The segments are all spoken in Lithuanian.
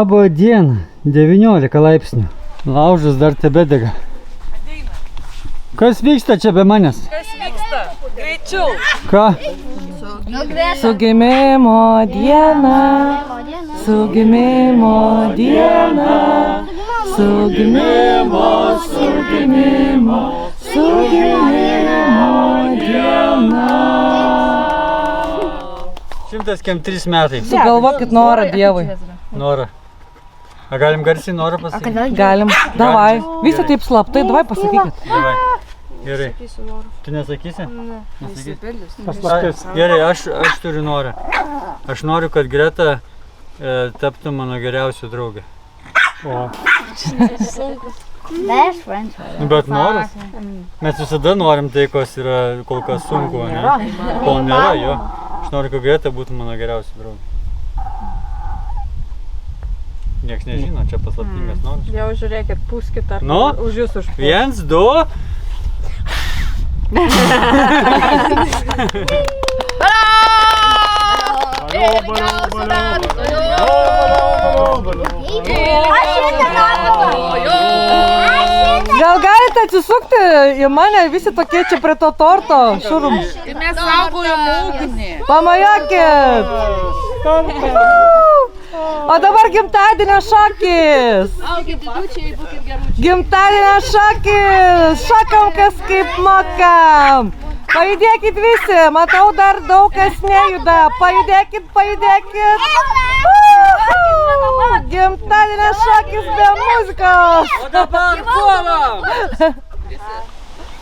Labą dieną, 19 laipsnių. Laužas dar tebedega. Kas vyksta čia be manęs? Kas vyksta? Greičiau. Ką? Su gimimo diena, su gimimo diena, su gimimo diena. 103 metai. Sugalvokit norą Dievui. Norą. A galim garsiai norą pasakyti? Galim. Davai. Visi taip slaptai, davai pasakykit. Davai. Gerai. Tu nesakysi? Ne. Nesakysi? Gerai, aš turiu norą. Aš noriu, kad Greta taptų mano geriausių draugė. O. Bet noras? Mes visada norim tai, kas yra kol kas sunku, ne? Kol nėra jo. Aš noriu, kad Greta būtų mano geriausia draugė. Niekas nežino, čia paslaptingas noras. Jau žiūrėkit, pūskit ar už jūs užpūs. 1, 2. Gal galite atsisukti į mane, visi tokie čia prie to torto šurum. Tai mes saugojom ugnį. Pamajokit. O dabar gimtadienio šokis. Gimtadienio šokis. Šokam kas kaip mokam. Pajudėkit visi, matau dar daug kas nejuda. Pajudėkit. Gimtadienio šokis be muzikos. O dabar puolam.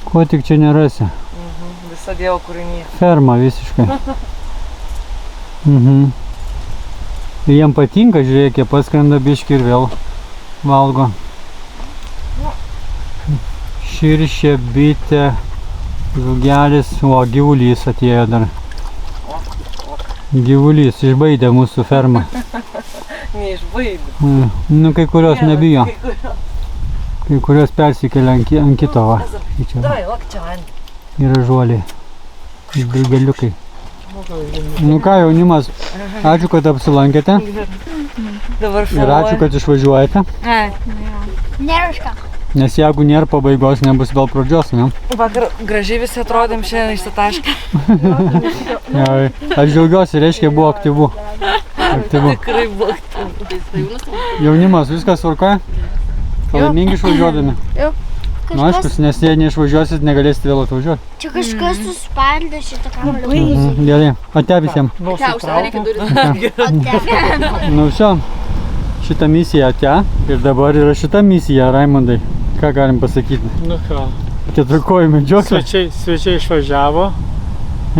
Ko tik čia nerasi? Visa Dievo kūrinė. Ferma visiškai. Jiem patinka, žiūrėk, jie paskrenda biškį ir vėl valgo. Širšė, bitė, žugelis, o gyvulys atėjo dar. Gyvulys išbaidė mūsų fermą. Neišbaidė. Nu, kai kurios nebijo. Kai kurios persikelia ant kito, va. Davai, lak čia ant. Yra žuoliai. Dilgeliukai. Nu ką, jaunimas, ačiū, kad apsilankėte. Ir ačiū, kad išvažiuojate. Nėra. Nes jeigu nėra pabaigos, nebus vėl pradžios, ne? Vakar gražiai visi atrodėm šiandien išsitaškę. Aš džiaugiuosi, reiškia, buvo aktyvu. Tikrai buvo aktyvu. Jaunimas, viskas tvarkoja? Laimingi išvažiuodami? Jau. Nu, aiškus, nes jei neišvažiuosit, negalėsit vėl atvažiuoti. Čia kažkas suspaldė šitą kamerą. Gerai, ate visiems. Nu, viso, šitą misiją ate. Ir dabar yra šita misija, Raimondai. Ką galim pasakyti? Nu ką. Keturkojų medžioklė. Svečiai išvažiavo.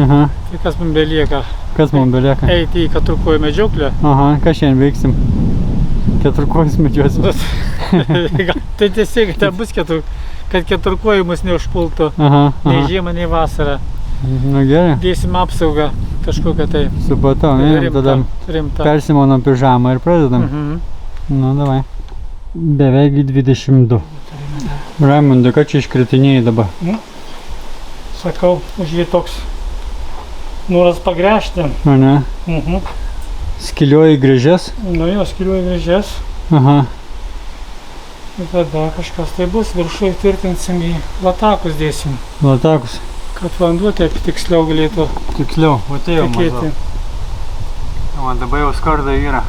Aha. Tai kas mums belieka? Kas mums belieka? Eiti į keturkojų medžioklę. Aha, ką šiandien veiksim? Keturkojus medžiosim. Tai tiesiog tai bus kad keturkojų mus neužpultų. Nei žiemą, nei vasarą. Nu gerai. Dėsim apsaugą kažkokią tai. Supratau, tada persimaunam pižamą ir pradedam. Nu, davai. Beveik 22. Raimondai, ką čia iškritinėjai dabar? Sakau, už jį toks noras pagręžti. O ne? Skilioji grįžės? Nu jo, skilioji grįžės. Aha. Ir tada kažkas tai bus, viršui tvirtinsim į latakus dėsim. Latakus? Kad vanduo taip tiksliau galėtų Tiksliau, o tai jau maždaug. O dabar jau skarda yra.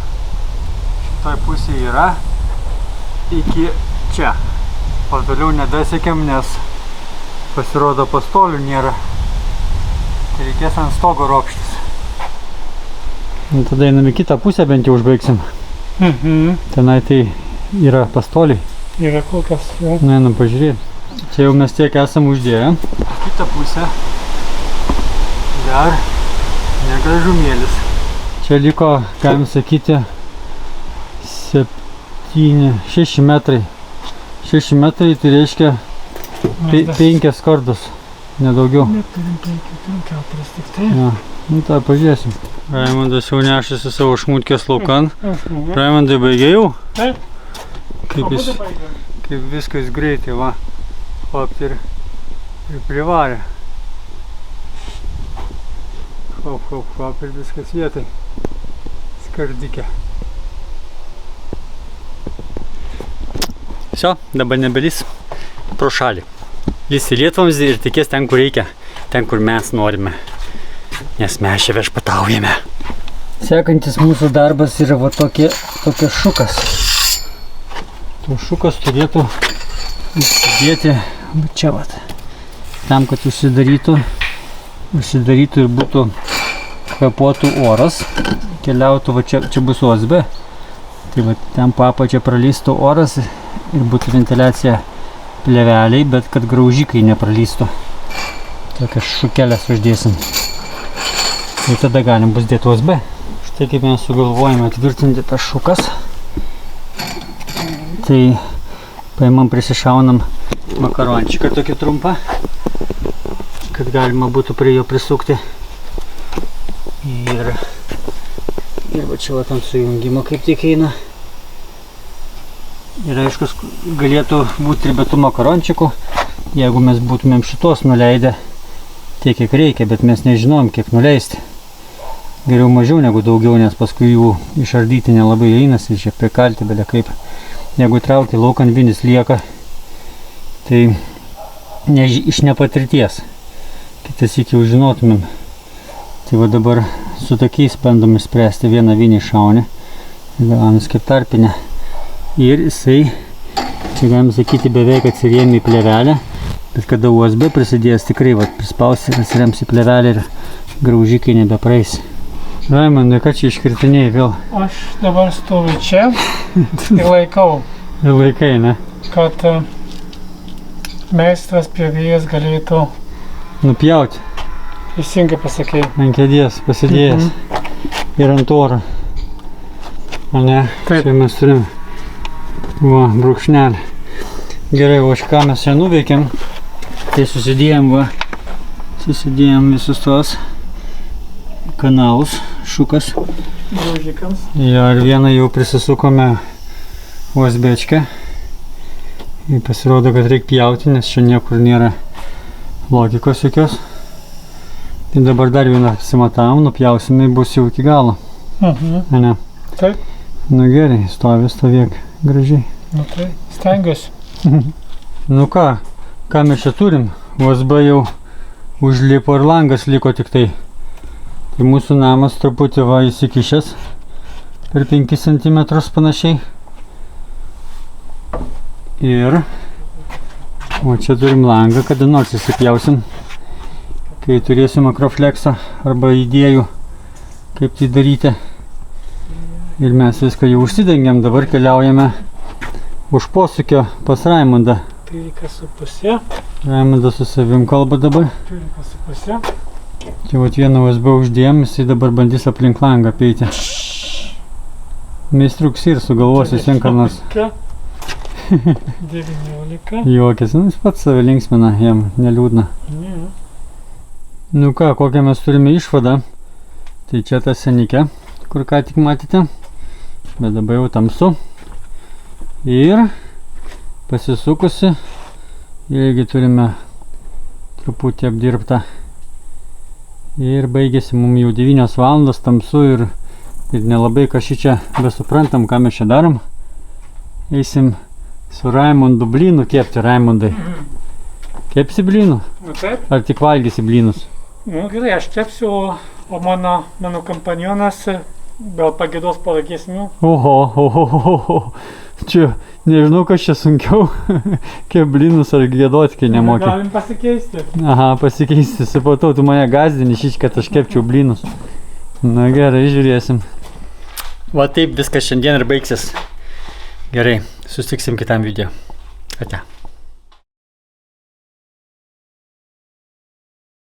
Šitoj pusėje yra iki čia. O toliau nedasiekėm, nes pasirodo pastolių nėra. Tai reikės ant stogo ropštis. Tada einam į kitą pusę, bent jau užbaigsim. Tenai tai yra pastoliai. Yra kol kas, jau. Nu, einam pažiūrėti. Čia jau mes tiek esam uždėję. Kitą pusę dar negražumėlis. Čia liko, galim sakyti, 6 metrai. 6 metrai tai reiškia 5 skardos, nedaugiau. Neturim 5, turim 4 tik tai. Ja. Nu, tai pažiūrėsim. Raimondas jau nešasi savo šmutkės laukan. Raimondai, baigė jau? Taip. Kaip viskas greitai, va. Hopt ir privarė. Hop ir viskas vietai. Skardikė. Šio, dabar nebelys pro šalį. Lys į lietvamzdį ir tikės ten, kur reikia, ten, kur mes norime. Nes mes čia viešpataujame. Sekantis mūsų darbas yra va tokia šukas. To šukas turėtų įsidėti čia vat. Tam, kad užsidarytų ir būtų kvėpuotų oras. Keliautų, va čia bus USB. Tai va ten po apačia pralystų oras ir būtų ventiliacija plėveliai, bet kad graužikai nepralystų. Tokias šukelės uždėsim. Ir tada galim bus dėti USB. Štai kaip mes sugalvojame tvirtinti tas šukas. Tai paimam, prisišaunam makarončiką tokį trumpą, kad galima būtų prie jo prisukti. Ir va čia va ant sujungimo kaip tik eina. Ir aišku, galėtų būti ir be tų makarončikų, jeigu mes būtumėm šitos nuleidę tiek, kiek reikia, bet mes nežinom, kiek nuleisti. Geriau mažiau negu daugiau, nes paskui jų išardyti nelabai einasi, čia prikalti belia kaip. Jeigu trauki laukan vinis lieka, tai iš nepatirties. Kitas iki jau žinotumėm. Tai va dabar su tokiais bandom išspręsti, vieną vinį šaunį, gaunasi kaip tarpinę. Ir jisai, čia galim sakyti, beveik atsirėmė į plėvelę, bet kada USB prisidės, tikrai va, prispausi ir atsirems į plėvelę ir graužikai nebepraeis. Raimondai, ką čia iškritinėjai vėl? Aš dabar stoviu čia ir laikau. Ir laikai, ne? Kad meistras pjovėjas galėtų nupjauti. Teisingai pasakei. Ant kėdės pasidėjęs. Ir ant oro. O ne? Taip. Čia mes turim brūkšnelį. Gerai, o ką mes čia nuveikėm, tai susidėjom visus tos kanalus, šukas. Graužikams. Jo, ir vieną jau prisisukome USB-čkę. Ir pasirodo, kad reikia pjauti, nes čia niekur nėra logikos jokios. Tai dabar dar vieną simatavom, nupjausime, bus jau iki galo. Ne? Taip. Nu gerai, stovėk gražiai. Nu tai, stengiuosi. Nu ką mes čia turim? USB jau užlipo ir langas liko tik tai. Tai mūsų namas truputį va įsikišęs per 5 cm panašiai. Ir o čia turim langą, kada nors įsipjausim, kai turėsim akrofleksą arba idėjų, kaip tai daryti. Ir mes viską jau užsidengiam, dabar keliaujame už posūkio pas Raimondą. 13,5. Raimondas su savim kalba dabar. 13,5. Čia vat vieną USB uždėjom, jisai dabar bandys aplink langą apeiti. Meistriuks ir sugalvosi sen ką nors. 19. Juokės, jis pats save linksmina, jam neliūdna. Ne. Nu ką, kokią mes turime išvadą. Tai čia ta senikė, kur ką tik matėte. Bet dabar jau tamsu. Ir pasisukusi, irgi turime truputį apdirbtą. Ir baigėsi mums jau 9 valandos, tamsu ir nelabai kažį čia besuprantam, ką mes čia darom. Eisim su Raimondu blynų kepti, Raimondai. Kepsi blynų? Nu taip. Ar tik valgysi blynus? Nu gerai, aš kepsiu, o mano kompanionas gal pagėdos palagesnių. Oho. Čia nežinau, kas čia sunkiau. Kep blynus ar giedoti, kai nemoki. Galim pasikeisti. Aha, pasikeisti. Supratau, tu mane gazdini šį, kad aš kepčiau blynus. Na gerai, žiūrėsim. Va taip viskas šiandien ir baigsis. Gerai, susitiksim kitam video. Ate.